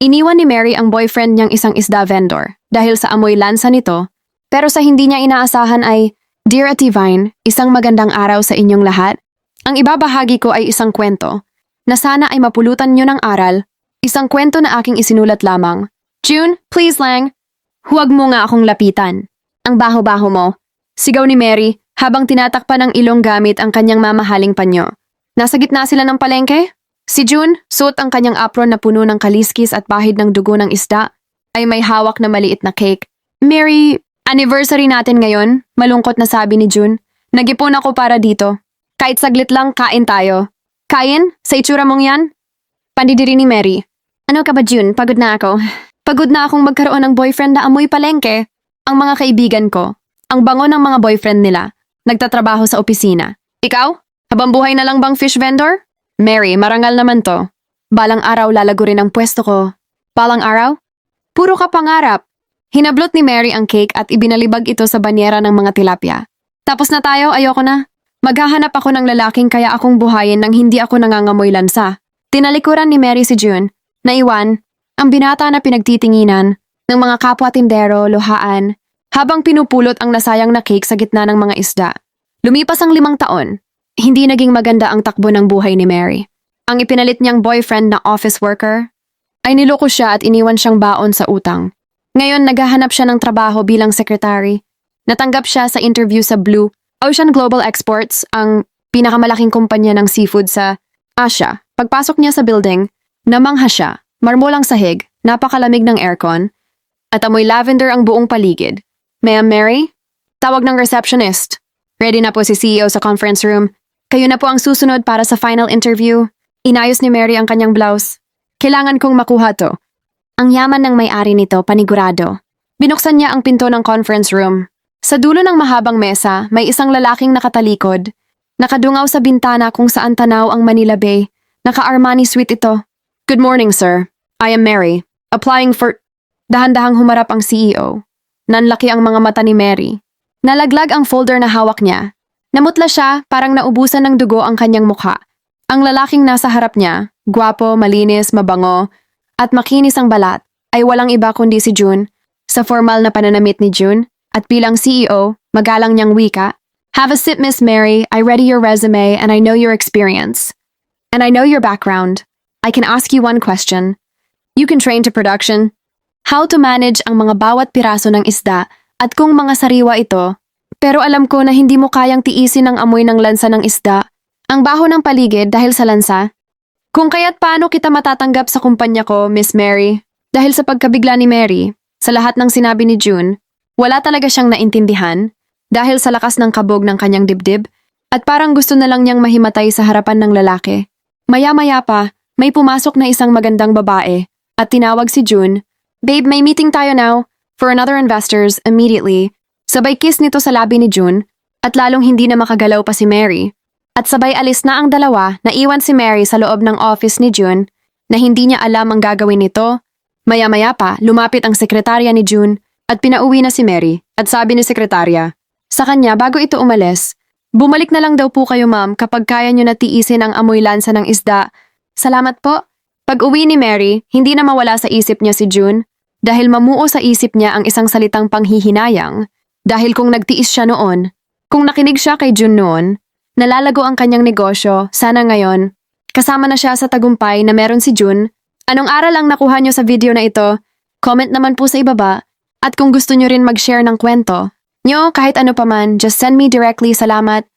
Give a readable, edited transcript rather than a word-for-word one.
Iniwan ni Mary ang boyfriend niyang isang isda vendor dahil sa amoy lansa nito, pero sa hindi niya inaasahan ay, Dear Ate Vine, isang magandang araw sa inyong lahat. Ang ibabahagi ko ay isang kwento na sana ay mapulutan niyo ng aral, isang kwento na aking isinulat lamang. June, please lang, huwag mo nga akong lapitan. Ang baho-baho mo. Sigaw ni Mary habang tinatakpan ng ilong gamit ang kanyang mamahaling panyo. Nasa gitna sila ng palengke? Si June, suot ang kanyang apron na puno ng kaliskis at bahid ng dugo ng isda, ay may hawak na maliit na cake. Mary, anniversary natin ngayon, malungkot na sabi ni June. Nag-ipon ako para dito. Kahit saglit lang, kain tayo. Kain? Sa itsura mong yan? Pandidiri ni Mary. Ano ka ba, June? Pagod na ako. Pagod na akong magkaroon ng boyfriend na amoy palengke. Ang mga kaibigan ko, ang bango ng mga boyfriend nila, nagtatrabaho sa opisina. Ikaw? Habang buhay na lang bang fish vendor? Mary, marangal naman to. Balang araw lalago rin ang pwesto ko. Balang araw? Puro ka pangarap. Hinablot ni Mary ang cake at ibinalibag ito sa banyera ng mga tilapia. Tapos na tayo, ayoko na. Maghahanap ako ng lalaking kaya akong buhayin nang hindi ako nangangamoy lansa. Tinalikuran ni Mary si June, na iwan, ang binata na pinagtitinginan ng mga kapwa-tindero, luhaan, habang pinupulot ang nasayang na cake sa gitna ng mga isda. Lumipas ang 5 taon. Hindi naging maganda ang takbo ng buhay ni Mary. Ang ipinalit niyang boyfriend na office worker ay niloko siya at iniwan siyang baon sa utang. Ngayon naghahanap siya ng trabaho bilang secretary. Natanggap siya sa interview sa Blue Ocean Global Exports, ang pinakamalaking kumpanya ng seafood sa Asia. Pagpasok niya sa building, namangha siya, marmolang sahig, napakalamig ng aircon, at amoy lavender ang buong paligid. Ma'am Mary? Tawag ng receptionist. Ready na po si CEO sa conference room. Kayo na po ang susunod para sa final interview. Inayos ni Mary ang kanyang blouse. Kailangan kong makuha to. Ang yaman ng may-ari nito, panigurado. Binuksan niya ang pinto ng conference room. Sa dulo ng mahabang mesa, may isang lalaking nakatalikod. Nakadungaw sa bintana kung saan tanaw ang Manila Bay. Naka-Armani suite ito. Good morning, sir. I am Mary. Applying for... Dahan-dahang humarap ang CEO. Nanlaki ang mga mata ni Mary. Nalaglag ang folder na hawak niya. Namutla siya, parang naubusan ng dugo ang kanyang mukha. Ang lalaking nasa harap niya, gwapo, malinis, mabango, at makinis ang balat, ay walang iba kundi si June. Sa formal na pananamit ni June, at bilang CEO, magalang niyang wika, Have a sip, Miss Mary. I read your resume and I know your experience. And I know your background. I can ask you one question. You can train to production. How to manage ang mga bawat piraso ng isda at kung mga sariwa ito. Pero alam ko na hindi mo kayang tiisin ang amoy ng lansa ng isda. Ang baho ng paligid dahil sa lansa. Kung kaya't paano kita matatanggap sa kumpanya ko, Miss Mary? Dahil sa pagkabigla ni Mary, sa lahat ng sinabi ni June, wala talaga siyang naintindihan dahil sa lakas ng kabog ng kanyang dibdib at parang gusto na lang niyang mahimatay sa harapan ng lalaki. Maya-maya pa, may pumasok na isang magandang babae at tinawag si June. Babe, may meeting tayo now for another investors immediately. Sabay kiss nito sa labi ni June at lalong hindi na makagalaw pa si Mary. At sabay alis na ang dalawa, naiwan si Mary sa loob ng office ni June na hindi niya alam ang gagawin nito. Maya-maya pa, lumapit ang sekretarya ni June at pinauwi na si Mary at sabi ni sekretarya sa kanya bago ito umalis, bumalik na lang daw po kayo ma'am kapag kaya niyo na tiisin ang amoy lansa ng isda. Salamat po. Pag-uwi ni Mary, hindi na mawala sa isip niya si June dahil mamuo sa isip niya ang isang salitang panghihinayang. Dahil kung nagtiis siya noon, kung nakinig siya kay June noon, nalalago ang kanyang negosyo, sana ngayon. Kasama na siya sa tagumpay na meron si June. Anong aral ang nakuha niyo sa video na ito? Comment naman po sa ibaba. At kung gusto niyo rin mag-share ng kwento niyo kahit ano paman, just send me directly. Salamat.